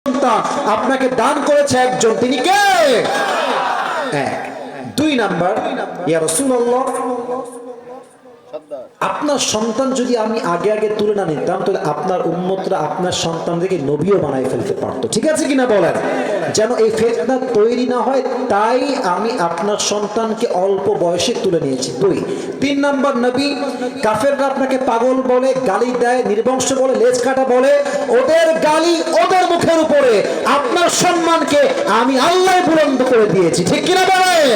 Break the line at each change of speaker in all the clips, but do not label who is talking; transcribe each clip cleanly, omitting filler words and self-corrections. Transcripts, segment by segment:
সন্তান আপনাকে দান করেছে একজন, তিনি কে? এক। দুই নাম্বার, ইয়া রাসূলুল্লাহ, আপনার সন্তান যদি আমি আগে আগে তুলে না নিতাম তাহলে আপনার উম্মতরা আপনার সন্তানদেরকে নবীও বানাই ফেলতে পারতো। ঠিক আছে কিনা বলেন? যেন এই ফিতনা তৈরি না হয় তাই আমি আপনার সন্তানকে অল্প বয়সে তুলে নিয়েছি। দুই। তিন নাম্বার, নবী কাফেররা আপনাকে পাগল বলে, গালি দেয়, নির্বংশ বলে, লেজ কাটা বলে, ওদের গালি ওদের মুখের উপরে আপনার সম্মানকে আমি আল্লাহ বুলন্দ করে দিয়েছি। ঠিক কিনা বলেন?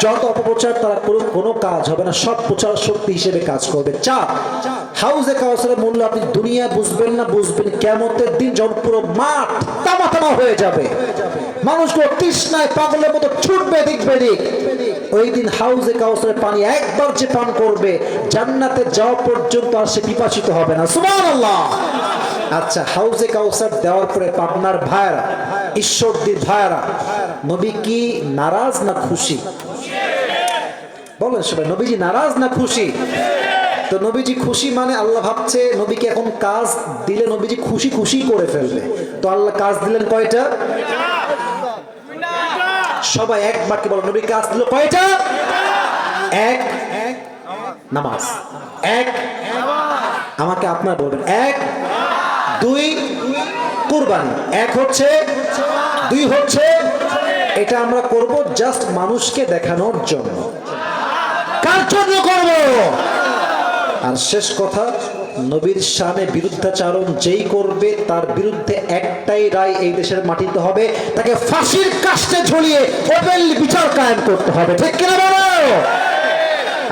যত অপপ্রচার তারা করুক কোনো কাজ হবে না, সব প্রচার শক্তি হিসেবে কাজ করবে। চার, হাউজে কাউসারের মূল্য আপনি দুনিয়া বুঝবেন না, বুঝবেন কিয়ামতের দিন যখন পুরো মাঠ তামা তামা হয়ে যাবে, মানুষগুলো তৃষ্ণায় পাগলের মতো ছুটবে দিক বেদিক, ওই দিন হাউজে কাউসারের পানি একবার যে পান করবে জান্নাতে যাওয়া পর্যন্ত আর সে পিপাসিত হবে না। সুবহানাল্লাহ। আচ্ছা, হাউজে কাউসার দেওয়ার পরে পাবনার ভাইরা, ঈশ্বরদীর ভাইরা, নবী কি নারাজ না খুশি? বলেন সবাই, নবীজি নারাজ না খুশি? তো নবীজি খুশি মানে আল্লাহ ভাবছে নবীকে এখন কাজ দিলে নবীজি খুশি খুশি করে ফেলবে। তো আল্লাহ কাজ দিলেন কয়টা? সবাই এক বাক্যে বলো, নবী কাজ দিল কয়টা? এক, নামাজ। এক, আমাকে আপনার বলবেন। এক, দুই, কুরবানি। এক হচ্ছে, দুই হচ্ছে, এটা আমরা করব জাস্ট মানুষকে দেখানোর জন্য। কার জন্য করব? আর শেষ কথা, নবীর শানে বিরুদ্ধাচারণ যেই করবে তার বিরুদ্ধে একটাই রায় এই দেশের মাটিতে হবে, তাকে ফাঁসির কাস্টে ঝুলিয়ে ওপেনলি বিচার কায়েম করতে হবে। ঠিক কিনা বলো?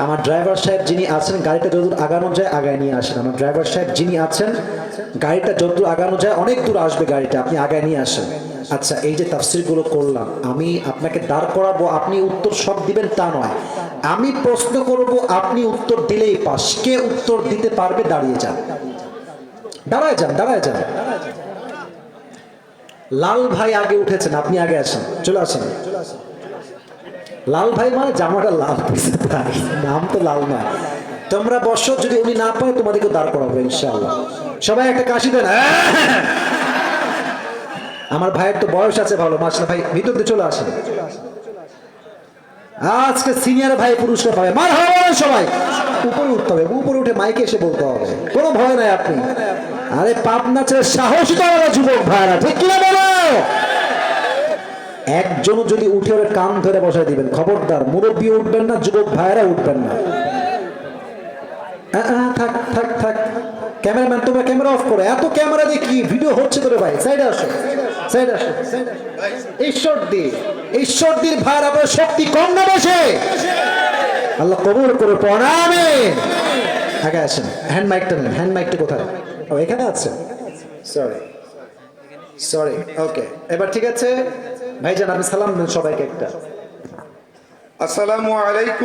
আমার ড্রাইভার সাহেব যিনি আছেন, গাড়িটা যতদূর আগানো যায় আগায় নিয়ে আসেন। আমার ড্রাইভার সাহেব যিনি আছেন, গাড়িটা যতদূর আগানো যায়, অনেক দূর আসবে গাড়িটা, আপনি আগায় নিয়ে আসেন। আচ্ছা, এই যে তাফসীরগুলো করলাম, আমি আপনাকে দাঁড় করাবো, আপনি উত্তর সব দিবেন তা নয়। আমি প্রশ্ন করব, আপনি উত্তর দিলেই পাস। কে উত্তর দিতে পারবে দাঁড়িয়ে যান, দাঁড়ায় যান, দাঁড়ায় যান। লাল ভাই আগে উঠেছেন, আপনি আগে আসেন, চলে আসেন। লাল ভাই মানে জামাটা লাল, নাম তো লাল নয়। তোমরা বসো, যদি উনি না পায় তোমাদেরকে দাঁড় করাবো ইনশাআল্লাহ। সবাই একটা কাশি দেন। আমার ভাইয়ের তো বয়স আছে ভালো, মাশাআল্লাহ। ভাই ভিতর দিয়ে চলে আসেন। আজকে সিনিয়র ভাই পুরস্কার পাবে। মারহাবা সবাই। উপরে উঠতে হবে, উপরে উঠে মাইকে এসে বলতে হবে, কোনো ভয় নাই আপনি। আরে পাবনা ছেড়ে সাহস তো যুবক ভাইরা, ঠিক কিনা বলো? একজনও যদি উঠে ওর কান ধরে বসায় দিবেন, খবরদার মুরব্বী উঠবেন না, যুবক ভাইরা উঠবেন না। থাক থাক থাক, ক্যামেরাম্যান তোমরা ক্যামেরা অফ করো, এত ক্যামেরা দেখি ভিডিও হচ্ছে তোরে ভাই, সাইডে আসো, সাইডে আসো। ঈশ্বরদীর ভাইয়ের আপনার শক্তি কম না বেশি? আল্লাহ কবুল করে প্রণামে। আগে আসেন, হ্যান্ড মাইকটা নেন। হ্যান্ড মাইকটা কোথায়? ও এখানে আছে, সরি সরি। ওকে, এবার ঠিক আছে ভাইজান, আপনি সালাম দেন সবাইকে একটা।
আসসালামু আলাইকুম।